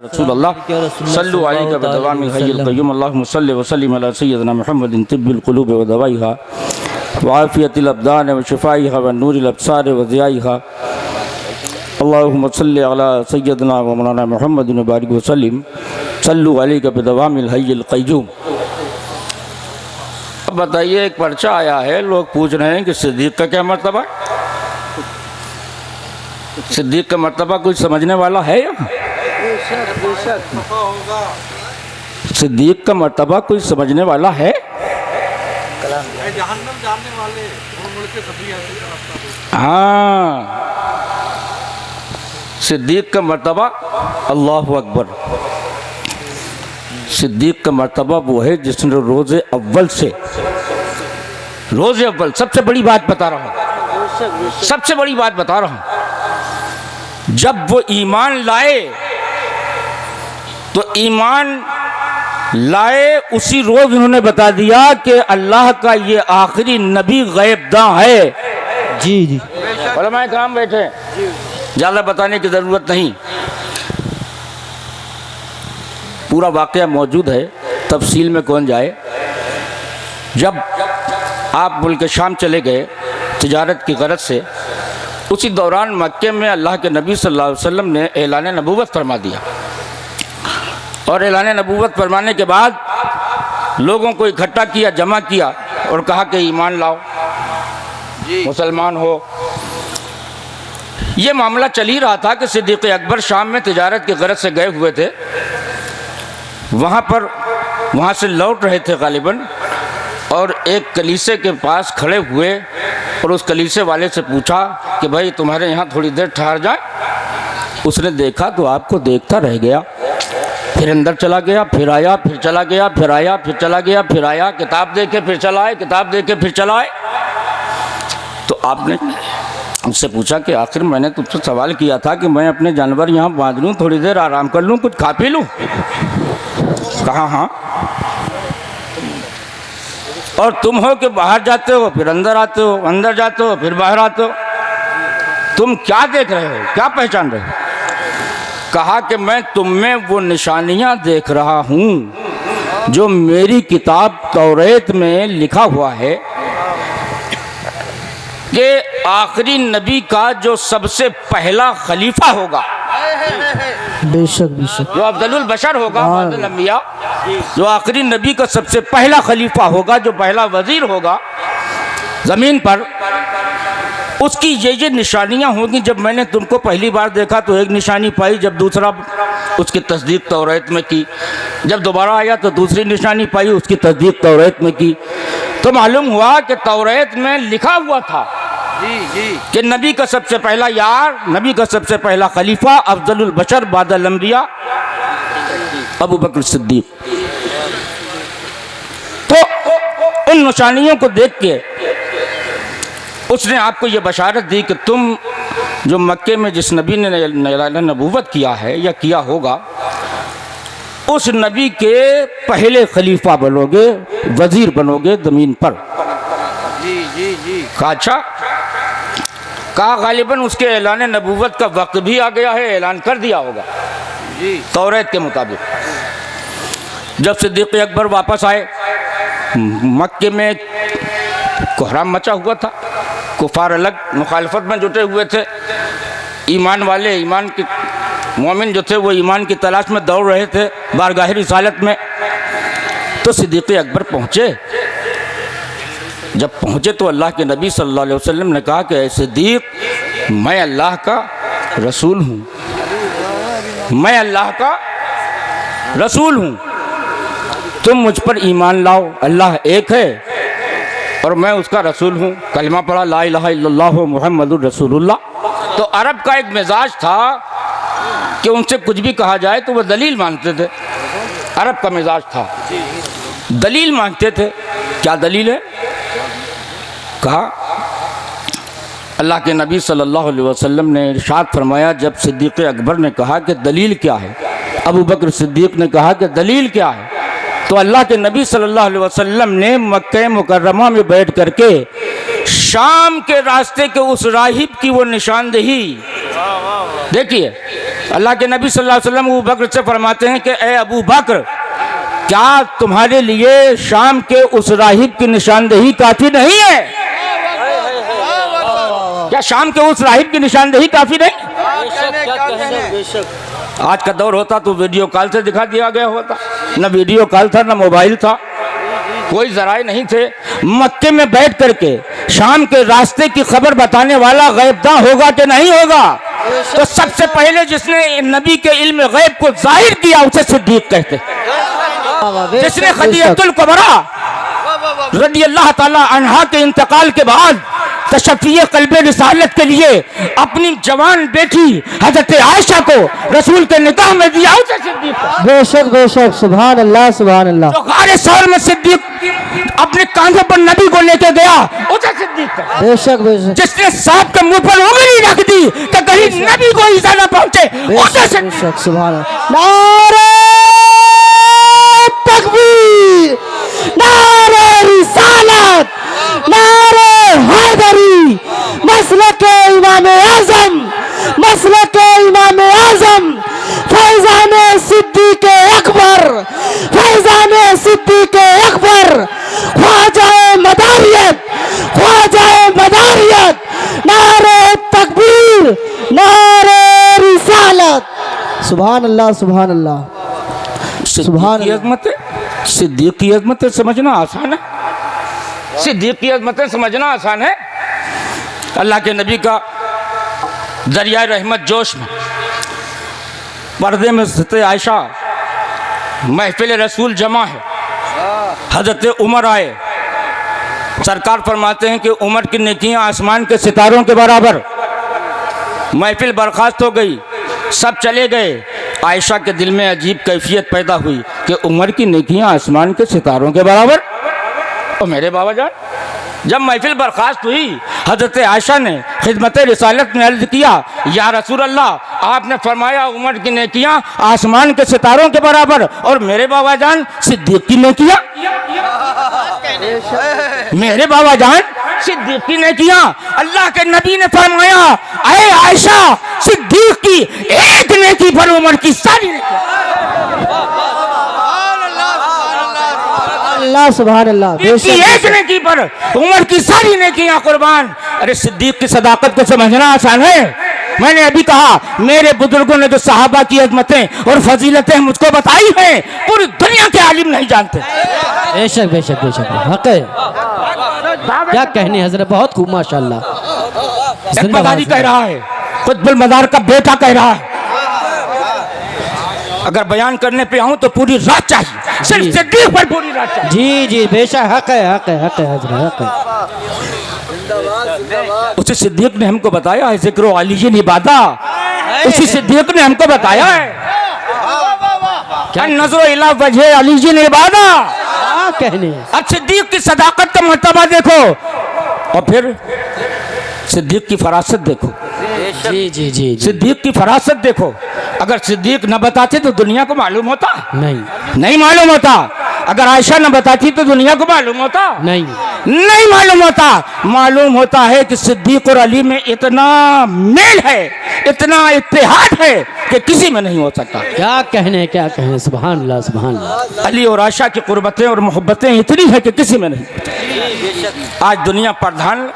रसूलुल्लाह सल्लु अलैहि व दवामिल हय्यिल क़य्यूम अल्लाहुम्मा सल्लि व सल्लिम अला सय्यिदिना मुहम्मदिन तिब्बिल क़ुलूब व दवाइहा व आफ़ियतिल अब्दान व शिफ़ाइहा व नूरिल अब्सार व ज़ियाइहा अल्लाहुम्मा सल्लि अला सय्यिदिना व मौलाना मुहम्मदिन व बारिक व सल्लिम सल्लु अलैहि व दवामिल हय्यिल क़य्यूम। अब बताइए, एक पर्चा आया है, लोग पूछ रहे हैं कि सिद्दीक़ का क्या मर्तबा। सिद्दीक़ का मर्तबा कोई समझने वाला है या? सिद्दीक़ का मर्तबा कोई समझने वाला है? हाँ, सिद्दीक़ का मर्तबा, अल्लाहु अकबर। सिद्दीक़ का मर्तबा वो है जिसने रोज़े अव्वल से, रोज़े अव्वल, सबसे बड़ी बात बता रहा हूँ, सबसे बड़ी बात बता रहा हूँ, जब वो ईमान लाए तो ईमान लाए उसी रोज उन्होंने बता दिया कि अल्लाह का ये आखिरी नबी गैबदा है। जी जी, उलमा किराम बैठे, ज़्यादा बताने की ज़रूरत नहीं, पूरा वाक़या मौजूद है, तफसील में कौन जाए। जब आप मुल्क शाम चले गए तिजारत की गरज से, उसी दौरान मक्के में अल्लाह के नबी सल्लल्लाहु अलैहि वसल्लम ने ऐलान नबूवत फरमा दिया, और ऐलान नबूवत फरमाने के बाद लोगों को इकट्ठा किया, जमा किया और कहा कि ईमान लाओ, मुसलमान हो। ये मामला चल ही रहा था कि सिद्दीक़ अकबर शाम में तिजारत की गरज से गए हुए थे, वहाँ से लौट रहे थे गालिबन, और एक कलीसे के पास खड़े हुए और उस कलीसे वाले से पूछा कि भाई तुम्हारे यहाँ थोड़ी देर ठहर जाए। उसने देखा तो आपको देखता रह गया, फिर अंदर चला गया, फिर आया, फिर चला गया, फिर आया, फिर चला गया, फिर आया, किताब देखे फिर चला आए, किताब देखे फिर चला आए। तो आपने उससे पूछा कि आखिर मैंने तुझसे सवाल किया था कि मैं अपने जानवर यहाँ बांध लूँ, थोड़ी देर आराम कर लूँ, कुछ खा पी लूँ। कहा हाँ, और तुम हो कि बाहर जाते हो फिर अंदर आते हो, अंदर जाते हो फिर बाहर आते हो, तुम क्या देख रहे हो, क्या पहचान रहे हो? कहा कि मैं तुम में वो निशानियां देख रहा हूं जो मेरी किताब तौरेत में लिखा हुआ है कि आखिरी नबी का जो सबसे पहला खलीफा होगा, बेशक बेशक, जो अफजलुल बशर होगा, अफजलुल अंबिया, जो आखिरी नबी का सबसे पहला खलीफा होगा, जो पहला वजीर होगा ज़मीन पर, उसकी ये निशानियां होंगी। जब मैंने तुमको पहली बार देखा तो एक निशानी पाई, जब दूसरा उसकी तस्दीक तौरेत में की, जब दोबारा आया तो दूसरी निशानी पाई, उसकी तस्दीक तौरेत में की। तो मालूम हुआ कि तौरेत में लिखा हुआ था कि नबी का सबसे पहला यार, नबी का सबसे पहला खलीफा, अफजलुल बशर बादल अंबिया, अबू बकर सिद्दीक। तो उन निशानियों को देख के उसने आपको ये बशारत दी कि तुम जो मक्के में जिस नबी ने नबूवत किया है या किया होगा, उस नबी के पहले खलीफा बनोगे, वजीर बनोगे ज़मीन पर। कहा अच्छा, कहा गालिबन उसके ऐलान नबूवत का वक्त भी आ गया है, ऐलान कर दिया होगा तौरेत के मुताबिक। जब सिद्दीक़ अकबर वापस आए, मक्के में कोहराम मचा हुआ था, कुफार अलग मुखालफत में जुटे हुए थे, ईमान वाले, ईमान के मोमिन जो थे वो ईमान की तलाश में दौड़ रहे थे बारगाह रिसालत में। तो सिद्दीक़ अकबर पहुँचे, जब पहुँचे तो अल्लाह के नबी सल्लल्लाहु अलैहि वसल्लम ने कहा कि ऐ सिद्दीक़, मैं अल्लाह का रसूल हूँ, मैं अल्लाह का रसूल हूँ, तुम मुझ पर ईमान लाओ, अल्लाह एक है और मैं उसका रसूल हूँ। कलमा पढ़ा, ला इलाहा इल्लल्लाह मुहम्मदुर रसूलुल्लाह। तो अरब का एक मिजाज था कि उनसे कुछ भी कहा जाए तो वह दलील मांगते थे, अरब का मिजाज था, दलील मांगते थे। क्या दलील है? कहा अल्लाह के नबी सल्लल्लाहु अलैहि वसल्लम ने इरशाद फरमाया, जब सिद्दीक़ अकबर ने कहा कि दलील क्या है, अबू बकर सिद्दीक़ ने कहा कि दलील क्या है, तो अल्लाह के नबी सल्लल्लाहु अलैहि वसल्लम ने मक्के मुकर्रमा में बैठ करके शाम के रास्ते के उस राहिब की वो निशानदेही देखिए, अल्लाह के नबी सल्लल्लाहु अलैहि वसल्लम अबू बकर से फरमाते हैं कि ए अबू बकर, क्या तुम्हारे लिए शाम के उस राहिब की निशानदेही काफी नहीं है? क्या शाम के उस राहिब की निशानदेही काफी नहीं? आज का दौर होता तो वीडियो कॉल से दिखा दिया गया होता, न वीडियो कॉल था, न मोबाइल था, कोई जराए नहीं थे। मक्के में बैठ करके शाम के रास्ते की खबर बताने वाला गैबदा होगा कि नहीं होगा? तो सबसे पहले जिसने नबी के इल्म गैब को जाहिर किया उसे सिद्दीक कहते हैं। जिसने खदीजतुल कुबरा रदियल्लाहु ताला अन्हा के इंतकाल के बाद तशफ़्फ़ी क़ल्बे रिसालत के लिए अपनी जवान बेटी हज़रत आयशा को रसूल के निकाह में दिया, उसे सिद्दीक। बेशक सुभान अल्लाह सुभान अल्लाह। जो गारे सौर में सिद्दीक अपने कांधों पर नबी को लेके गया, उसे सिद्दीक। बेशक जिसने सांप के मुंह पर उंगली रख दी कि कहीं नबी को ईज़ा न पहुंचे, उसे सिद्दीक। बेशक सुभान अल्लाह। नारे तकबीर, नारे रिसालत, नारे हैदरी, मसलके इमाम आज़म, मसलके इमाम आज़म, फैज़ान सिद्दीक अकबर, फैज़ान सिद्दीक अकबर, ख्वाजाए मदारियत, ख्वाजाए मदारियत, नारे तकबीर, नारे रिसालत। सुभान अल्लाह सुभान अल्लाह। सिद्दीक की अज़मत, सिद्दीक की अज़मत समझना आसान है, सिद्दीक की अज़मत समझना आसान है। अल्लाह के नबी का दरिया रहमत जोश में पर्दे में हज़रत आयशा, महफिल रसूल जमा है, हज़रत उमर आए, सरकार फरमाते हैं कि उमर की नेकियां आसमान के सितारों के बराबर। महफिल बर्खास्त हो गई, सब चले गए। आयशा के दिल में अजीब कैफियत पैदा हुई कि उमर की नेकियां आसमान के सितारों के बराबर। तो मेरे बाबा जान, जब महफिल बर्खास्त हुई, हज़रत आयशा ने खिदमत रिसालत में अर्ज़ किया, या रसूल अल्लाह, आपने फरमाया उमर की नेकियां आसमान के सितारों के बराबर, और मेरे बाबा जान सिद्दीक की नेकियां, मेरे बाबा जान सिद्दीक की नेकियां। अल्लाह के नबी ने फरमाया, अरे आयशा, सिद्दीक की एक नेकी पर उमर की सारी अल्लाह सुभान अल्लाह। एक नेकी पर उमर की सारी नेकियां कुर्बान। अरे सिद्दीक की सदाकत को समझना आसान है। मैंने अभी कहा, मेरे बुजुर्गों ने जो सहाबा की अजमतें और फजीलतें मुझको बताई हैं, पूरी दुनिया के आलिम नहीं जानते। बेशक बेशक बेशक, हक है, क्या कहने हजरत, बहुत खूब माशाअल्लाह। जगबाजी कह रहा है, कुतुबुल मदार का बेटा कह रहा है, अगर बयान करने पे आऊं तो पूरी रात चाहिए, सिर्फ सिद्दीक पर पूरी रात चाहिए। जी जी बेशक, हक है हक है हक है हजरत, हक है। उसी सिद्दीक ने हमको बताया है जिक्र अली निबादा, उसी सिद्दीक ने हमको बताया है नजर इला वजह अली निबादा। कहने अब सिद्दीक की सदाकत का मर्तबा देखो, और फिर सिद्दीक की फरासत देखो। जी जी जी, सिद्दीक की फरासत देखो। अगर सिद्दीक न बताते तो दुनिया को मालूम होता? नहीं मालूम होता। अगर आयशा न बताती तो दुनिया को मालूम होता? नहीं मालूम होता। मालूम होता है कि सिद्दीक और अली में इतना मेल है, इतना इत्तेहाद है कि किसी में नहीं हो सकता। क्या कहने सुभान अल्लाह सुभान अल्लाह। अली और आयशा की कुर्बतें और मोहब्बतें इतनी है कि किसी में नहीं। आज दुनिया प्रधान,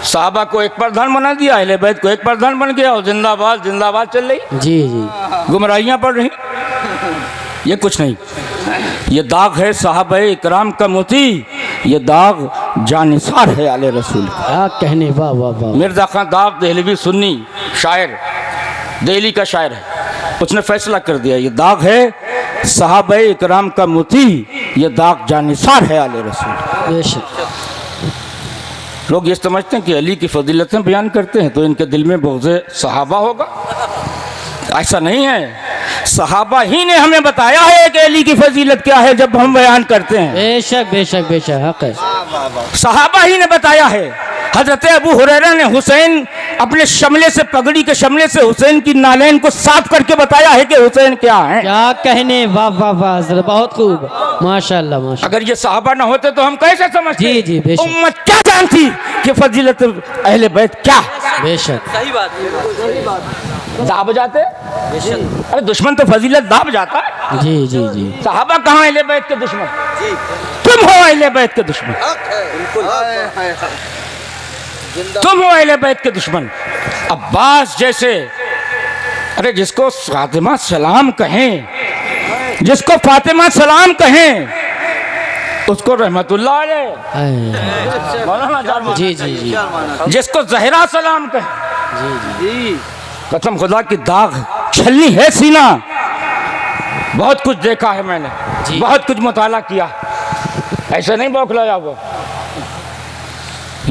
साहबा को एक प्रधान बना दिया, अहले बैत को एक प्रधान बन गया, और जिंदाबाद जिंदाबाद चल रही। जी जी, गुमराहियां पड़ रही। ये कुछ नहीं, ये दाग है साहबे इकराम का मोती, ये दाग जानिसार है आले रसूल। क्या कहने, वाह वाह वाह। मिर्जा खान दाग दहलवी सुन्नी शायर, दिल्ली का शायर है, उसने फैसला कर दिया, ये दाग है साहबे इकराम का मोती, ये दाग जानिसार है आले रसूल। बेशक। लोग ये समझते हैं कि अली की फजीलतें बयान करते हैं तो इनके दिल में बुग़्ज़े सहाबा होगा। ऐसा नहीं है। सहाबा ही ने हमें बताया है कि अली की फजीलत क्या है जब हम बयान करते हैं। बेशक बेशक बेशक, हक है। सहाबा ही ने बताया है। हजरत अबू हुरैरा ने हुसैन अपने शमले से, पगड़ी के शमले से हुसैन की नालैन को साफ करके बताया है कि हुसैन क्या है। क्या कहने, वाह वाह वाह हजरत, बहुत खूब, माशाल्लाह माशाल्लाह। अगर ये सहाबा ना होते तो हम कैसे समझते? जी जी बेशक उम्मत क्या जानती कि फजीलत अहले बैत क्या? बेशक, सही बात। दाब जाते, अरे दुश्मन तो फजीलत दाब जाता है। जी जी जी। सहाबा कहाँ अहले बैत के दुश्मन? तुम हो अहले बैत के दुश्मन, तुम हो अहले बैत के दुश्मन। अब्बास जैसे, अरे जिसको फातिमा सलाम कहें, जिसको फातिमा सलाम कहें, उसको रहमतुल्लाह अलैह, आए, मौलाना जान, जी जी जी जिसको जहरा सलाम कहें, जी जी। कसम खुदा की दाग छलनी है सीना। बहुत कुछ देखा है मैंने, जी। बहुत कुछ मुताला किया, ऐसे नहीं बौखलाया वो।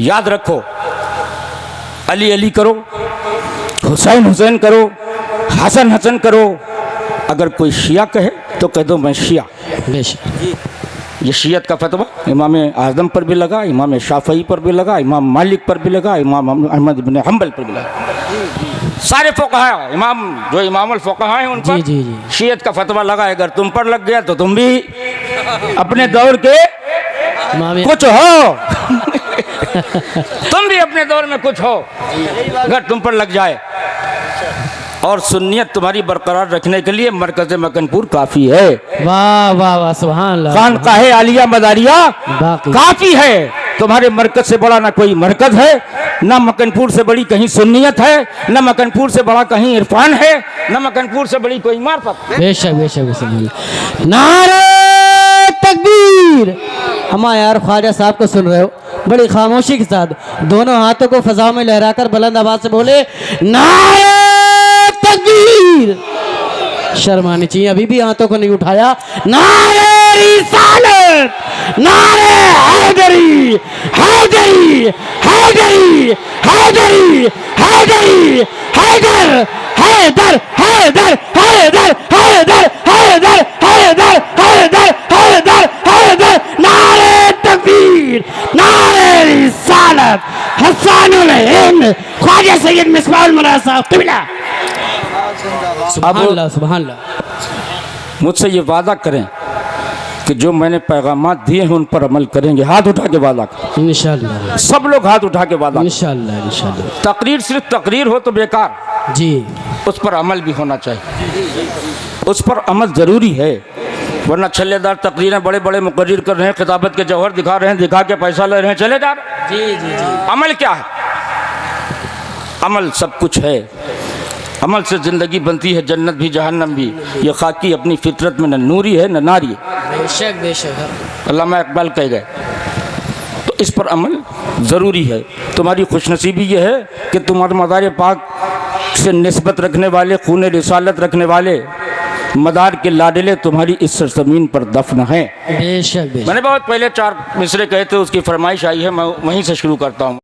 याद रखो, अली अली करो, हुसैन हुसैन करो, हसन हसन करो। अगर कोई शिया कहे तो कह दो मैं शिया। बेशक, ये शियत का फतवा इमाम आज़म पर भी लगा, इमाम शाफ़ई पर भी लगा, इमाम मालिक पर भी लगा, इमाम अहमद बिन हम्बल पर भी लगा। सारे फ़ुक़हा, इमाम जो इमामुल फ़ुक़हा हैं उन पर जी जी जी। शियत का फतवा लगा। अगर तुम पर लग गया तो तुम भी अपने दौर के इमाम कुछ हो। तुम भी अपने दौर में कुछ हो अगर तुम पर लग जाए। और सुन्नियत तुम्हारी बरकरार रखने के लिए मरकज़ मकनपुर काफ़ी है। वाह वाह वाह, सुभान अल्लाह। खानकाहे आलिया मदारिया बाकी काफ़ी है। तुम्हारे मरकज़ से बड़ा ना कोई मरकज़ है, ना मकनपुर से बड़ी कहीं सुन्नियत है, ना मकनपुर से बड़ा कहीं इरफान है, ना मकनपुर से बड़ी कोई मार्फत। बेशक बेशक बेशक। नारे तकबीर। हमारे यार ख्वाजा साहब को सुन रहे हो, बड़ी खामोशी के साथ दोनों हाथों को फजा में लहराकर बुलंद आवाज से बोले नारे तकबीर। शर्म आनी चाहिए, अभी भी हाथों को नहीं उठाया। नारे रिसालत, नारे हैदरी, हैदरी, हैदरी, हैदरी, हैदरी, हैदर, हैदर, हैदर, हैदर, हैदर, हैदर, हैदर, हैदर, हैदर, हैदर। नारे तकबीर, नारे रिसालत, हसानुल हिंद, ख्वाजा सैयद मिसबाहुल मौला साहब क़िबला। सुभान अल्लाह, सुभान अल्लाह। मुझसे ये वादा करें कि जो मैंने पैगामात दिए हैं उन पर अमल करेंगे। हाथ उठा के वादा करें, इंशाअल्लाह, सब लोग हाथ उठा के वादा करें। इंशाअल्लाह, इंशाअल्लाह। तकरीर सिर्फ तकरीर हो तो बेकार, जी, उस पर अमल भी होना चाहिए, उस पर अमल ज़रूरी है। वरना छल्लेदार तकरीरें बड़े बड़े मुकर्रिर कर रहे हैं, खिताबत के जौहर दिखा रहे हैं, दिखा के पैसा ले रहे हैं, चले जा रहे हैं। जी जी जी। अमल क्या है? अमल सब कुछ है। अमल से ज़िंदगी बनती है, जन्नत भी जहन्नम भी। ये खाकी अपनी फितरत में न नूरी है न नारी है। बेशक बेशक। अल्लामा इकबाल कह गए। तो इस पर अमल ज़रूरी है। तुम्हारी खुशनसीबी ये है कि तुम्हारे मदार पाक से निस्बत रखने वाले, खून रिसालत रखने वाले मदार के लाडले तुम्हारी इस सरजमीन पर दफन हैं। बेशक बेशक। मैंने बहुत पहले 4 मिसरे कहे थे, उसकी फरमाइश आई है, मैं वहीं से शुरू करता हूँ।